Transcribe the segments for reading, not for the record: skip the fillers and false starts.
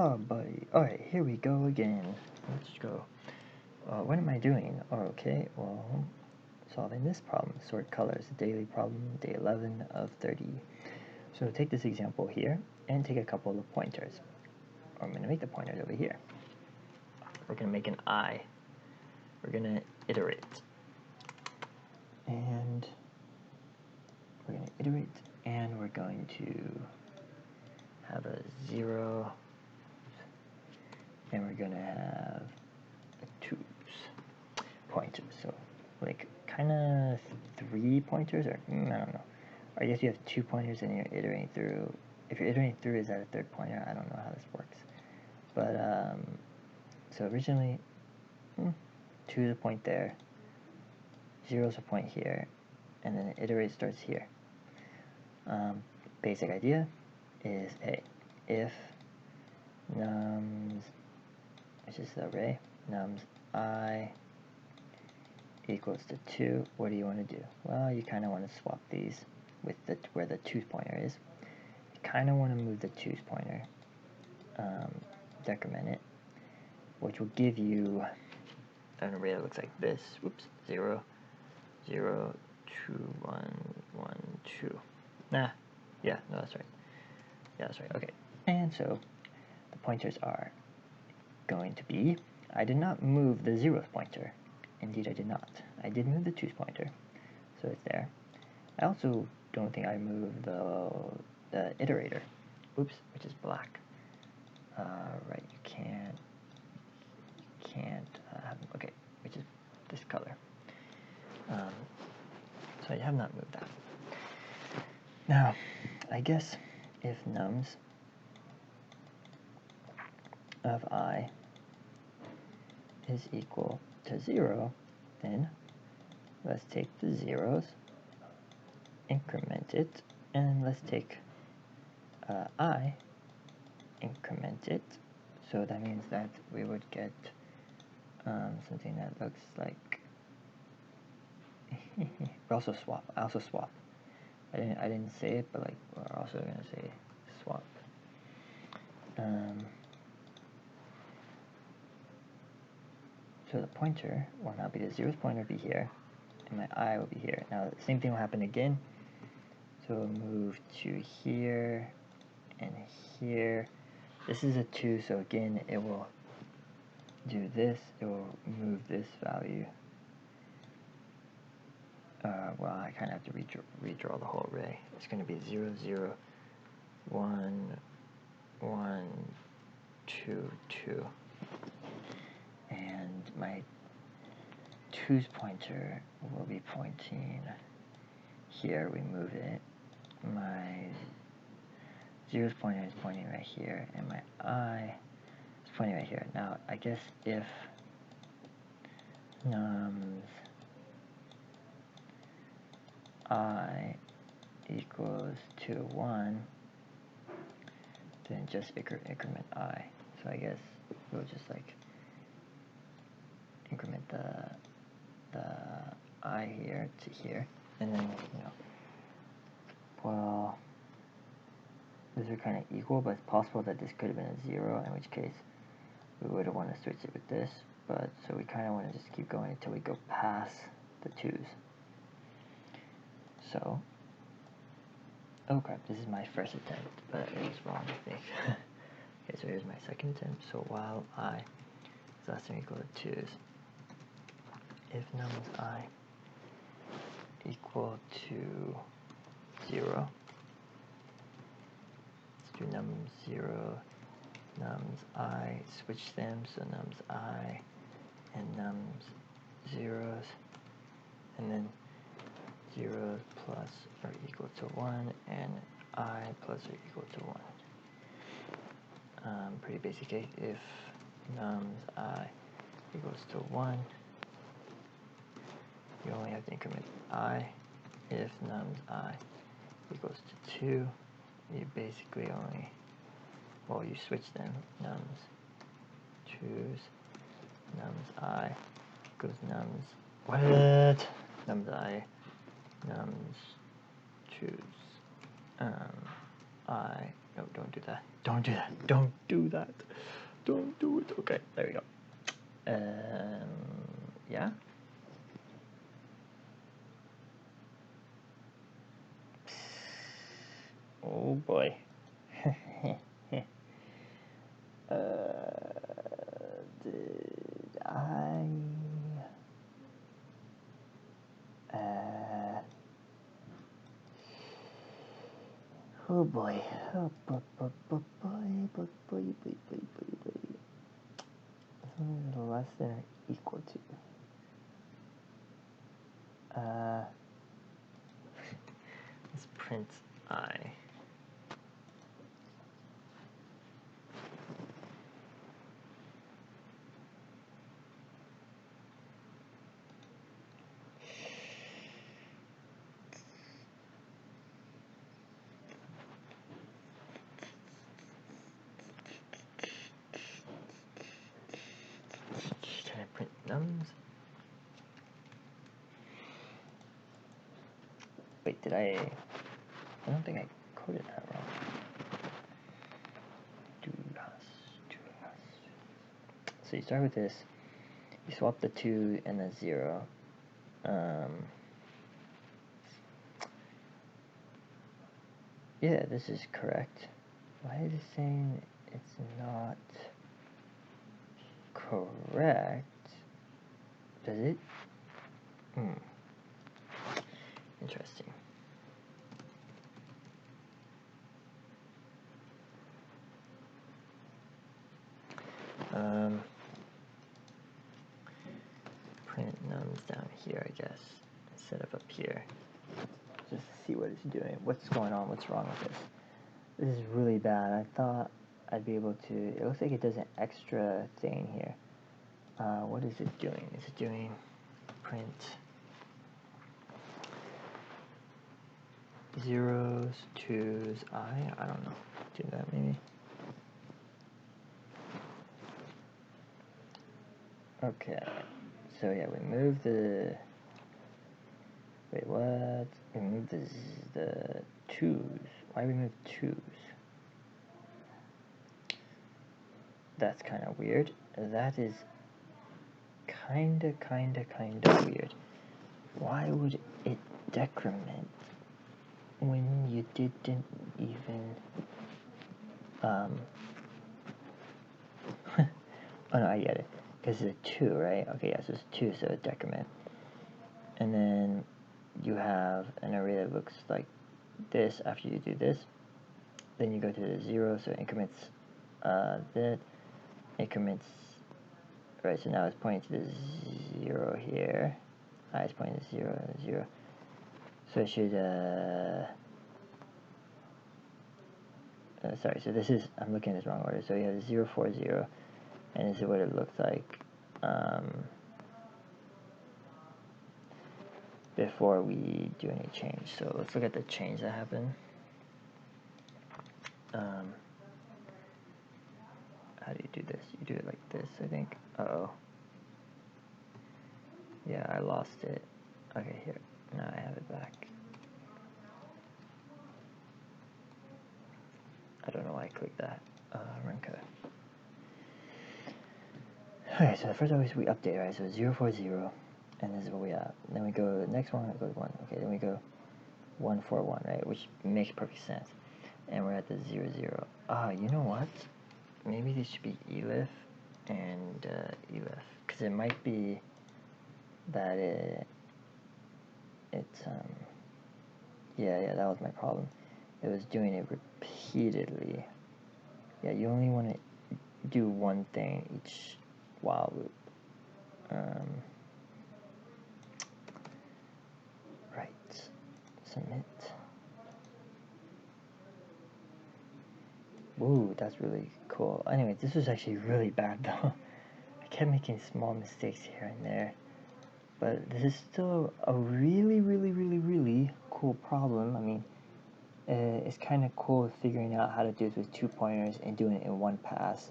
Oh, buddy. Alright, here we go again. Let's go. What am I doing? Okay, well, solving this problem. Sort colors. Daily problem, day 11 of 30. So take this example here, and take a couple of pointers. I'm going to make the pointers over here. We're going to make an eye. We're going to iterate. And we're going to iterate, and we're going to have a 0, and we're going to have a 2's pointers. So, like, kind of 3 pointers, or I don't know. I guess you have 2 pointers and you're iterating through. If you're iterating through, is that a 3rd pointer? I don't know how this works. But, so originally, 2 is a point there, 0 is a point here, and then iterate starts here. Basic idea is, hey, if nums, which is the array, nums I equals to 2, what do you want to do? Well, you kind of want to swap these with where the 2's pointer is. You kind of want to move the 2's pointer, decrement it, which will give you an array that looks like this. Whoops, 0, 0, 2, 1, 1, 2. Nah, yeah, no, that's right. Yeah, that's right, okay. And so, the pointers are going to be, I did not move the 0's pointer. Indeed, I did not. I did move the 2's pointer, so it's there. I also don't think I moved the iterator, oops, which is black. Right, you can't okay, which is this color. So I have not moved that. Now, I guess if nums of I is equal to 0, then let's take the 0's, increment it, and let's take I, increment it. So that means that we would get something that looks like we also swap. I also swap. I didn't say it, but like we're also gonna say swap. So the pointer will now be the 0's pointer will be here, and my I will be here. Now the same thing will happen again. So we'll move to here and here. This is a 2, so again it will do this. It will move this value. Well, I kind of have to redraw the whole array. It's going to be 0, 0, 1, 1, 2, 2. And my 2's pointer will be pointing here. We move it. My 0's pointer is pointing right here, and my I is pointing right here. Now, I guess if nums I equals to 1, then just increment I. So I guess we'll just like increment the I here to here, and then, you know, well, these are kind of equal, but it's possible that this could have been a 0, in which case we would want to switch it with this, but so we kind of want to just keep going until we go past the 2's. So, oh crap, this is my first attempt, but it was wrong, I think. Okay, so here's my second attempt. So while I is less than or equal to 2's, if nums I equal to 0, let's do nums 0, nums I, switch them, so nums I and nums 0's, and then 0 plus or equal to 1, and I plus or equal to 1. Pretty basic case. If nums I equals to 1, you only have to increment I. If nums I equals to 2, you basically only, well, you switch them. Nums 2's, nums I equals nums, what? Nums I, nums 2's, I no, don't do that. Don't do that. Don't do that. Don't do it. Okay, there we go. Yeah. Oh boy. Did I? Oh boy. Oh boy, boy, boy, boy, boy, boy, boy, boy, boy. Less than or equal to. Let's print I. Can I print nums? Wait, did I don't think I coded that wrong. So you start with this, you swap the 2 and the 0. Yeah, this is correct. Why is it saying it's not correct? Does it? Interesting. Print nums down here, I guess, instead of up here. Just to see what it's doing. What's going on? What's wrong with this? This is really bad. I thought I'd be able to... It looks like it does an extra thing here. What is it doing? Is it doing print 0s, 2s, I don't know. Do that maybe. Okay. So yeah, we move the... Wait, what? We move the 2s. Why we move 2s? That's kind of weird. That is kinda weird. Why would it decrement when you didn't even oh no, I get it, because it's a 2, right? Okay, yeah, so it's 2, so it's decrement. And then you have an array that looks like this after you do this. Then you go to the 0, so it increments that increments, right? So now it's pointing to the 0 here. It's pointing to 0, 0. So it should sorry, so this is, I'm looking at this wrong order. So you have 0, 4, 0, and this is what it looks like before we do any change. So let's look at the change that happened. How do you do this? You do it like this, I think. Uh-oh. Yeah, I lost it. Okay, here. Now I have it back. I don't know why I clicked that. Run code. Okay, so the first always we update, right? So 0, 4, 0, and this is what we have. And then we go next one, it goes 1. Okay, then we go 1, 4, 1, right? Which makes perfect sense. And we're at the 0, 0. You know what? Maybe this should be elif and elif, because it might be that it's yeah, that was my problem. It was doing it repeatedly. Yeah, you only want to do one thing each while loop. Right. Submit. Ooh, that's really cool. Anyway, this was actually really bad though. I kept making small mistakes here and there. But this is still a really cool problem. I mean, it's kind of cool figuring out how to do this with 2 pointers and doing it in one pass.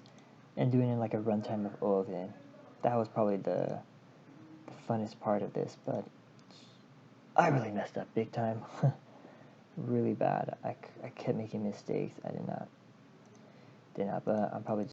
And doing it in like a runtime of Oven. That was probably the funnest part of this, but I really messed up big time. Really bad. I kept making mistakes. I did not then I'm probably